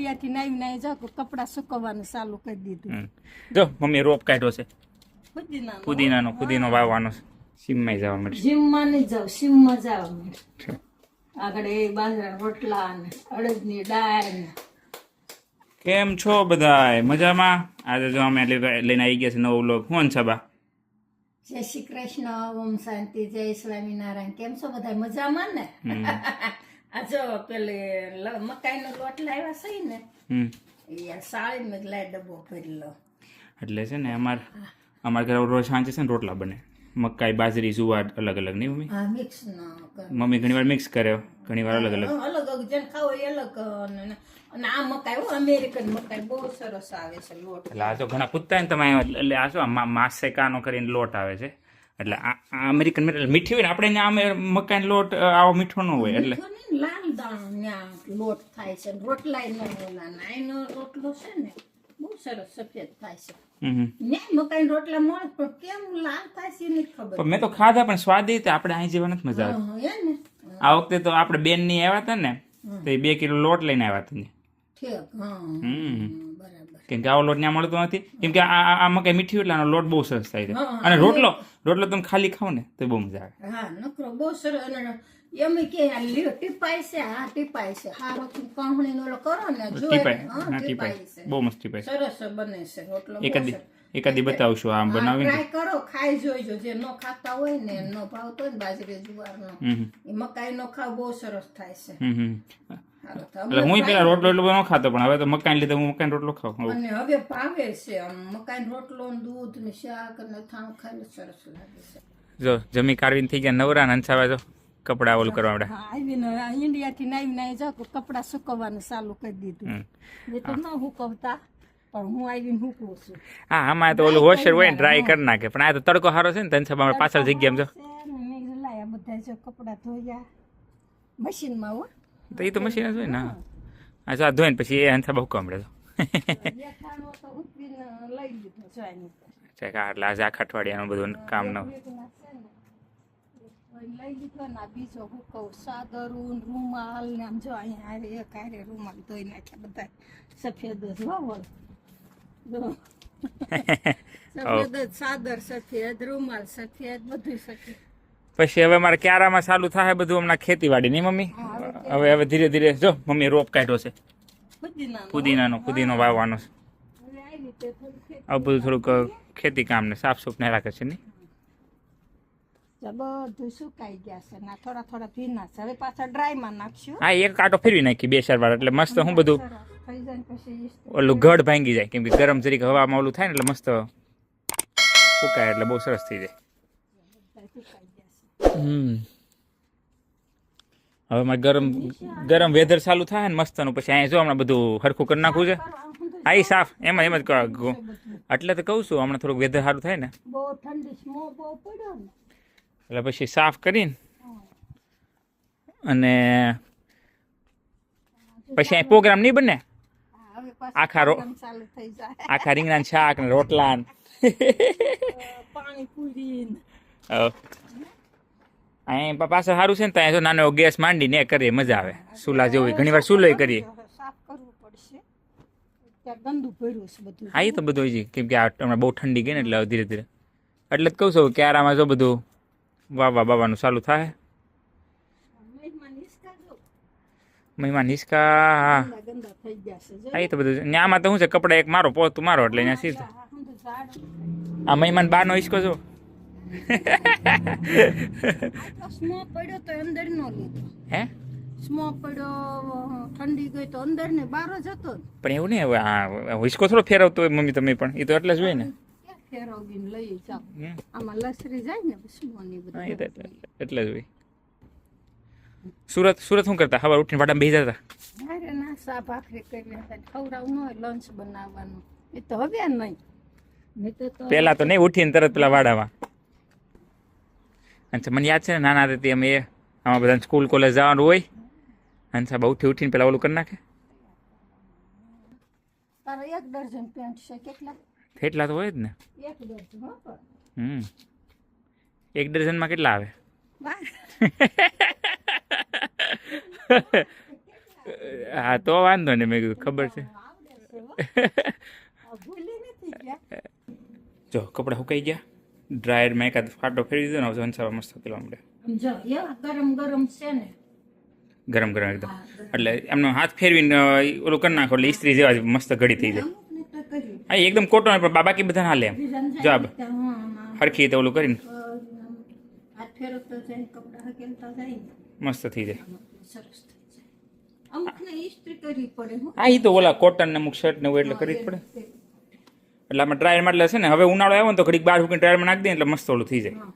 ઇન્ડિયાથી નાવી નાવી જાવ કપડાં સુકવવાનું ચાલુ કરી દીધું. જો મમ્મી રોપ કાઢ્યો છે પુદીનાનો ફુદીનો વાવવાનો છે. સીમમાં જવા મળે. જીમમાં નહીં જાવ સીમમાં જવા મળે. આગળ એ બાજરા રોટલા ને અડદની દાળ ને. કેમ છો બધાય મજામાં? આજે જો અમે લઈને આવી ગયા છે નવો વ્લોગ. હું છબા જય શ્રી કૃષ્ણ, ઓમ શાંતિ, જય સ્વામિનારાયણ. કેમ છો બધા મજામાં ને? આ જો પેલે મકાઈનો લોટ લાવ્યા છે ને એ સાળીમાં જ લાય ડબ્બો ભરી લો. એટલે છે ને અમારા ઘરે રોજ સાંજે છે ને રોટલા બને. મકાઈ બાજરી જુવાર અલગ અલગ નહીં મમ્મી? હા, મિક્સ ન કર. મમ્મી ઘણી વાર મિક્સ કરે, ઘણી વાર અલગ અલગ. અલગ જેને ખાવો એ અલગ. અને આ મકાઈ અમેરિકન મકાઈ બહુ સરસ આવે છે લોટ. એટલે આ તો ઘણા પૂછતા ને તમે, એટલે આ શું માસેકાનો કરીને લોટ આવે છે. એટલે આ અમેરિકન મીઠી હોય ને, આપણે ત્યાં મકાઈ લોટ આવો મીઠો ન હોય. એટલે લાલ દાણા લોટ થાય છે, રોટલા એનો રોટલો છે ને બહુ સરસ સફેદ થાય છે. મકાઈ રોટલા મળે પણ કેમ લાલ થાય છે એની ખબર. મેં તો ખાધા પણ સ્વાદ એ આપણે અહીં જેવા નથી મજા આવે. આ વખતે તો આપણે બેન ની આવ્યા હતા ને તો એ 2 કિલો લોટ લઈને આવ્યા હતા. કેમ કે આવો લોટ ત્યાં મળતો નથી. કેમ કે આ મકાઈ મીઠી એટલે આનો લોટ બહુ સરસ થાય છે. અને રોટલો તમે ખાલી ખાવ ને તો બહુ મજા આવે. હા, નકરો બહુ સરસ. એમ કે ટીપાય છે, હા ટીપાય છે. હારો કાહણી નો કરો ને ટીપાય બહુ મસ્ત ટીપાય. સરસ બને છે રોટલો. એકાદી બતાવશું આમ બનાવી. ટ્રાય કરો, ખાઈ જોઈજો. જે ન ખાતા હોય ને, ન ભાવતો હોય ને બાજરી જુવારનો, એ મકાઈ નો ખાવ બહુ સરસ થાય છે. એટલે હું પેલા રોટલો એટલો ન ખાતો, પણ હવે તો મકાઈ લીધે હું મકાઈ રોટલો ખાઉં. અને હવે ભાવે છે મકાઈ રોટલો, દૂધ ને શાક ને થાણ ખાઈને સરસ લાગે છે. જો જમી કાઢવીને થઈ ગયા નવરા. હંસાવા જો કપડા ઓલું કરવા પડે. આવીને ઇન્ડિયાથી નાવી નાવી જાવ કપડા સુકવવાનું ચાલુ કરી દીધું. એ તો ન સુકવતા પણ હું આવીને સુકવું છું. હા, આમાં તો ઓલું વોશર હોય ને ડ્રાય કરી નાખે. પણ આ તો તડકો સારો છે ને ધનસભા પાછળ જગ્યા જો બધા જો કપડા ધોયા મશીનમાં હો. તો એ તો મશીન જ હોય ને. હા, જો ધોઈને પછી એ હંસા બહુ કમડે તો લઈ લીધો છે. એટલે આજે આખા અઠવાડિયાનું બધું કામ ન લઈ લીધો ને. બીજો હું કહું સાદરું રૂમાલ ને આમ જો અહીંયા એક હારે રૂમાલ ધોઈ નાખ્યા બધા સફેદ જ વાવલ. સફેદ જ સાદર સફેદ, રૂમાલ સફેદ, બધું સફેદ. પછી હવે મારે ક્યારામાં ચાલુ થાય બધું હમણાં ખેતીવાડી નહીં મમ્મી? હવે ધીરે ધીરે જો મમ્મી રોપ કાઢ્યો છે ફુદીનો વાવવાનો છે. આવું બધું થોડુંક ખેતી કામ ને સાફ સુફ ને રાખે છે નહીં? બધું સુકાઈ ગયા છે ના, થોડા થોડા ભીના છે. હવે પાછા ડ્રાયમાં નાખશું. હા, એક કાંટો ફેરવી નાખી 2-4 વાર એટલે મસ્ત. હું બધું ઓલું ગઢ ભાંગી જાય. કેમ કે ગરમ જરીક હવામાં ઓલું થાય ને એટલે મસ્ત સુકાય એટલે બહુ સરસ થઈ જાય. હવે મારે ગરમ વેધર ચાલુ થાય ને મસ્તનું. પછી અહીંયા જો હમણાં બધું હરખું કરી નાખવું છે. હા, એ સાફ એમ જ એટલે તો કહું છું હમણાં થોડુંક વેધર સારું થાય ને એટલે પછી સાફ કરીને અને પછી અહીં પ્રોગ્રામ નહીં બને. આખા રીંગણા શાક ને રોટલા અહીં પાછળ સારું છે ને ત્યાં જો નાનો ગેસ માંડી ને કરીએ મજા આવે. સુલા જેવું ઘણી વાર સુલો કરીએ. હા, એ તો બધું હોય છે. કેમ કે હમણાં બહુ ઠંડી ગઈ ને એટલે ધીરે ધીરે એટલે જ કહું છું ક્યારામાં જો બધું વાવા બાવાનું ચાલુ થાય. મહેમાન હિસકા હા, એ તો બધું આમાં તો શું છે કપડા એક મારો પોતું મારો એટલે અહીંયા સીધું. આ મહેમાન બારનો હિસકો જો હે સ્મો પડ્યો ઠંડી ગઈ તો અંદર ને બહાર જ હતો. પણ એવું નહીં. હવે આ હિસકો થોડો ફેરવતો હોય મમ્મી તમે પણ? એ તો એટલે જ હોય ને. ફેરવીને લઈ જાવ આમાં લસરી જાય ને સ્મોની બધું એટલે જ હોય. સુરત શું કરતા? સવારે ઉઠીને વાડામાં બેસી જતા? અરે ના, સા ભાખરી કરીને ખવડાવું ન હોય લંચ બનાવવાનું. એ તો હવે નહીં. પેલા તો નહીં ઉઠીને તરત પેલા વાડામાં. અને મને યાદ છે ને નાના હતી અમે આમાં બધા સ્કૂલ કોલેજ જવાનું હોય. હંસા બહુ ઉઠીને પેલા ઓલું કરી નાખે. તારો 1 ડઝન પેન્ટ છે કેટલા? એટલા તો હોય જ ને. 1 ડઝન. 1 ડઝનમાં કેટલા આવે? હા તો વાંધો નહીં, મેં કીધું ખબર છે. ભૂલી નથી ગયા. જો કપડાં સુકાઈ ગયા, ડ્રાયરમાં એકાદ ફાટો ફેરવી દીધો ને હવે વંચાવા મસ્ત પેલા મળે. જો એવા ગરમ ગરમ છે ને. ગરમ ગરમ એકદમ, એટલે એમનો હાથ ફેરવીને ઓલું કરી નાખો એટલે ઇસ્ત્રી જેવા જ મસ્ત ઘડી થઈ જાય. અમુકને તો કર્યું. હા એકદમ કોટન પણ બાકી બધાને હાલે એમ. જો આ હરખી રીતે ઓલું કરીને હાથ ફેરવતો જાય, કપડા હકેલતા જાય ને. મસ્ત થઈ જાય. સરસ થઈ જાય. અમુકને ઇસ્ત્રી કરવી પડે હો. હા એ તો ઓલા કોટન ને અમુક શર્ટ ને એવું એટલે કરવી જ પડે. એટલે આમાં ડ્રાયરમાં એટલે છે ને હવે ઉનાળો આવ્યો ને તો ઘડીક બહાર મૂકીને ડ્રાયરમાં નાખી દે એટલે મસ્ત ઓલું થઈ જાય.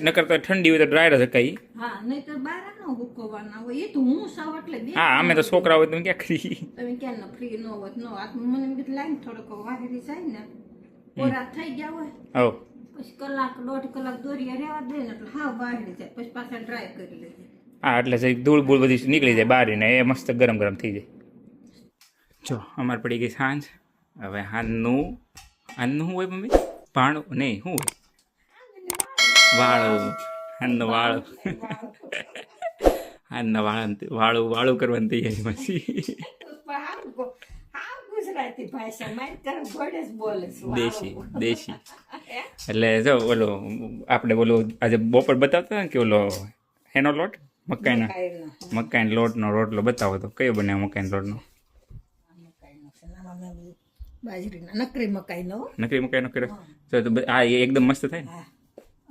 નકર તો ઠંડી હોય તો ડ્રાયર જ હકાઈ. હા નહીં તો બહાર ન હુકવવાના હોય. એ તો હું સાવ એટલે બે. હા અમે તો છોકરા હોય તમે ક્યાં કરી. તમે ક્યાં ન ફ્રી ન હોય ન આ મને એમ કીધું લાઈન થોડોક વાહેરી જાય ને કોરા થઈ ગયા હોય હો પછી કલાક દોઢ કલાક દોરીએ રહેવા દે ને એટલે હા વાહેરી જાય પછી પાછા ડ્રાય કરી લેજે. હા એટલે જે ધૂળ બૂળ બધી નીકળી જાય બહાર ને એ મસ્ત ગરમ ગરમ થઈ જાય. જો અમારે પડી ગઈ સાંજ. હવે હાંજનું શું હોય મમ્મી? ભાણું નહીં શું હોય? વાળું. હાંજનું વાળું. હાંજના વાળું કરવાની તૈયારીમાં છીએ. ગુજરાતી ભાષા મારી તરફ ઘોડે જ બોલે છે. દેશી એટલે જો ઓલો આપણે બોલો આજે બપોર બતાવતા ને કે ઓલો એનો લોટ મકાઈનો લોટનો રોટલો બતાવો તો કયો બને મકાઈનો લોટનો? બાજરીના નકરી મકાઈનો કર્યો તો આ એકદમ મસ્ત થાય ને.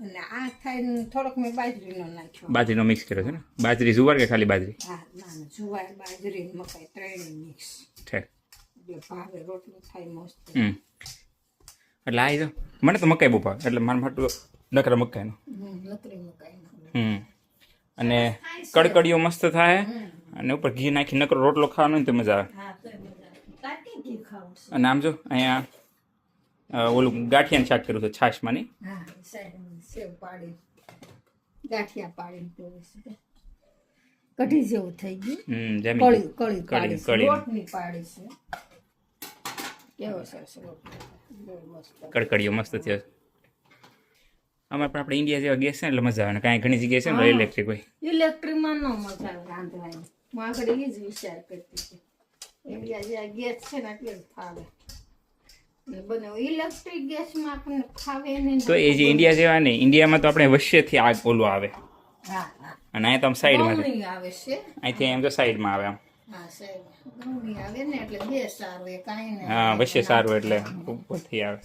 અને આ થાય થોડોક મેં બાજરીનો નાખ્યો. બાજરીનો મિક્સ કર્યો છે ને? બાજરી જુવાર કે ખાલી બાજરી? હા ના જુવાર બાજરી મકાઈ ત્રણેય મિક્સ. ઠીક. ભાવે રોટલો થાય મસ્ત. એટલે આ મને તો મકાઈ બહુ ભાવે એટલે મારા માટે નકરા મકાઈનો. નકરી મકાઈનો. અને કડકડીઓ મસ્ત થાય અને ઉપર ઘી નાખી નકરો રોટલો ખાવાનો ને તો મજા આવે. અને આમ જો અહીંયા ઓલું ગાંઠિયાનું શાક કર્યું છે છાશમાં ની. સેવ પાડી ગાંઠિયા પાડી કઢી જેવું થઈ ગયું. કળી રોટની પાડી છે. કેવો સરસ કડકડીઓ મસ્ત થયો. અમારે પણ આપણે ઇન્ડિયા જેવા ગેસ છે ને એટલે મજા આવે ને કાંઈ ઘણી જગ્યાએ છે ને ઇલેક્ટ્રિક હોય. ઇલેક્ટ્રિકમાં ન મજા આવે રાંધવાની. હું આગળ એ જ વિચાર કરતી હતી ઇન્ડિયા જેવા ગેસ છે ને એટલે જ ફાવે. બને ઇલેક્ટ્રિક ગેસમાં આપણને ફાવે નહીં. તો એ જે ઇન્ડિયા જેવા નહીં, ઇન્ડિયામાં તો આપણે વચ્ચેથી આગ ઓલું આવે હા અને અહીંયા તો આમ સાઈડમાં આવે છે. અહીંથી એમ તો સાઈડમાં આવે આમ. હા સાઈડ આવે ને એટલે ગેસ સારું એ કાંઈ નહીં. હા વચ્ચે સારું એટલે ઉપરથી આવે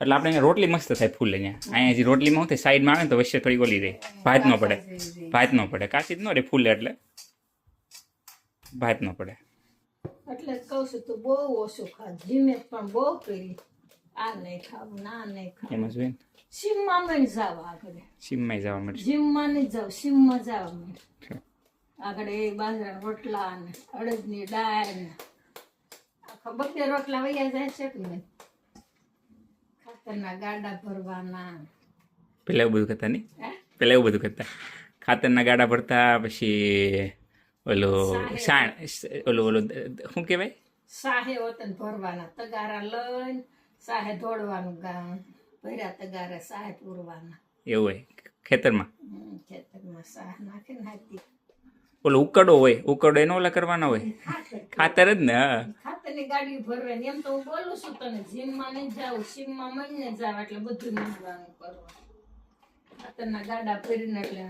એટલે આપણે અહીંયા રોટલી મસ્ત થાય ફૂલ. અહીંયા જે રોટલીમાં શું થાય સાઈડમાં આવે ને તો વચ્ચે થોડી ઓલી રહે, ભાત ન પડે કાચી જ ન રહે ફૂલે એટલે ભાત ન પડે. એટલે જ કહું છું તું બહુ ઓછું ખા. જીમે પણ બહુ કરી આ નહીં ખાવું ના નહીં ખાવું. એમાં જોઈએ ને સીમમાં મળી જાવ આગળ. સીમમાં જવા મળે. જીમમાં નહીં જાવ સીમમાં જવા મળે. આગળ એ બાજરાના રોટલા ને અડદની દાળ ને આખા બધે રોટલા વૈયા જાય છે કે નહીં. ખાતરના ગાડા ભરવાના. પેલા એવું બધું કરતા નહીં? પેલા એવું બધું કરતા ખાતરના ગાડા ભરતા પછી ઓલું શું કહેવાય સાહે વતન ભરવાના તગારા લઈને સાહે દોડવાનું ભર્યા તગારા સાહે પૂરવાના. એવું હોય ખેતરમાં? ખેતરમાં સાહ નાખે નાખી ઓલો ઉકડો હોય, ઉકડો એનો ઓલા કરવાના હોય ખાતર જ ને. ખાતરની ગાડી ભરવાની. એમ તો હું બોલું છું તને જીમમાં નહીં જાવ સીમમાં મહીને જાવ એટલે બધું મૂકવાનું કરવાનું. ખાતરના ગાડા ભરીને એટલે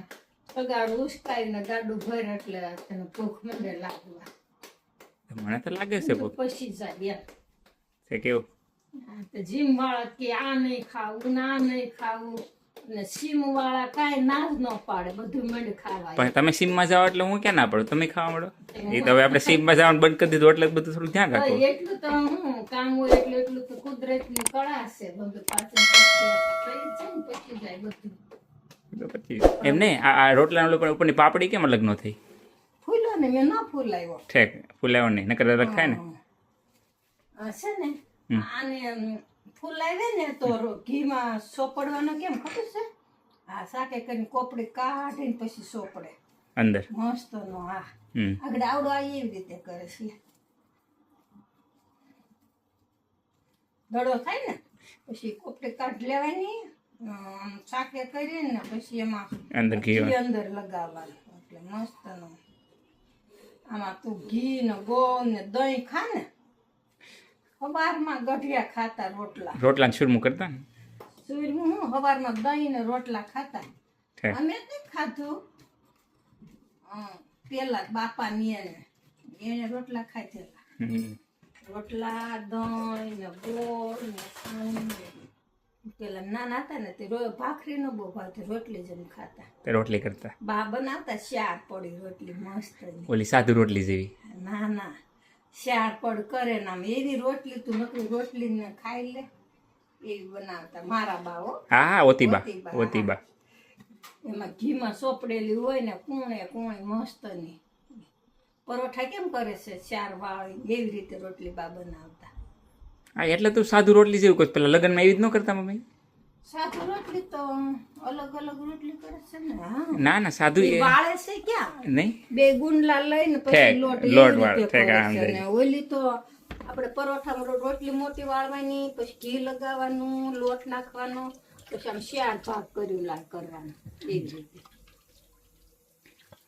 તગાડું ઉસકાઈને ગાડું ભરે એટલે તને ભૂખ મંડે લાગવા. મને તો લાગે છે પછી જાય એમ કેવું. જીમ વાળા કે આ નહીં ખાવું ના નહીં ખાવું ને સીમ વાળા કાંઈ ના જ ન પાડે બધું મંડ ખાવા. પણ તમે સીમમાં જાઓ એટલે હું ક્યાં ના પડું, તમે ખાવા મળો. એ તો હવે આપણે સીમમાં જવાનું બંધ કરી દીધું એટલે બધું થોડું ધ્યાન રાખો. એટલું તો હું કામ હોય એટલું તો કુદરતની કળા છે બધું પાછળ પછી જાય બધું. એમ નહીં આ રોટલા ઉપરની પાપડી કેમ અલગ ન થઈ? ફૂલો ને મેં ન ફૂલાવ્યો. ઠેક ફૂલાવ્યો નહીં નકર અલગ થાય ને. છે ને આને ફૂલાવે ને તો ઘીમાં સોપડવાનો કેમ ખબર છે? હા શાકે કરીને કોપડી કાઢીને પછી સોપડે અંદર મસ્ત નો. હા આગળ આવડો આ એવી રીતે કરે છે. દડો થાય ને પછી કોપડી કાઢી લેવાની શાકે કરીને પછી એમાં અંદર ઘી અંદર લગાવવાનું એટલે મસ્ત નો. આમાં તું ઘી ને ગોળ ને દહીં ખા ને સવારમાં ગઢિયા ખાતા રોટલા ચૂરમું કરતા ને સૂર્યું હું સવારમાં દહીં ને રોટલા ખાતા છે. અમે નથી ખાધું પેલા બાપા ની એને રોટલા ખાધેલા હમ. રોટલા દહીં ને ગોળ ને ખાંડ ને. પેલા નાના હતા ને તે ભાખરી નો બહુ ભાવતી રોટલી જ અમે ખાતા તે રોટલી કરતા બા બનાવતા શાર પડી રોટલી મસ્ત ઓલી સાદુ રોટલી જેવી ના ના શાર પડ કરે ને આમ એવી રોટલી તું નકરી રોટલી ને ખાઈ લે એવી બનાવતા મારા બા હો હા હા ઓતીબા ઓતીબા, ઓતીબા એમાં ઘીમાં સોપડેલી હોય ને કૂણે કૂણે મસ્ત ની પરોઠા કેમ કરે છે ચાર વાળી એવી રીતે રોટલી બા બનાવતા હા એટલે તું સાદુ રોટલી જેવું કોઈ પેલા લગ્નમાં એવી જ ન કરતા મમ્મી સાદુ રોટલી તો અલગ અલગ રોટલી કરે છે ને હા ના ના સાદુ ઈ વાળે છે ક્યાં નહીં બે ગુંડલા લઈને પછી ઠેક, લોટ લોટ એવી વાળે, રીતે ઠેક, કરે આમ છે. જાય. ને ઓલી તો આપણે પરોઠામાં રોટલી મોટી વાળવાની પછી ઘી લગાવવાનું લોટ નાખવાનો પછી આમ ચાર ભાગ કર્યું લાગ કરવાનું એવી રીતે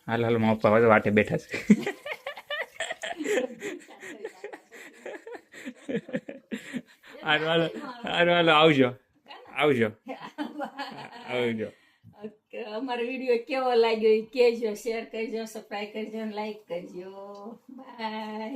હાલ હાલ મારા પપ્પા હવે વાટે બેઠા છે હાલો આવજો આવજો આવજો અમારો વિડીયો કેવો લાગ્યો એ કહેજો શેર કરજો સબસ્ક્રાઈબ કરજો લાઈક કરજો બાય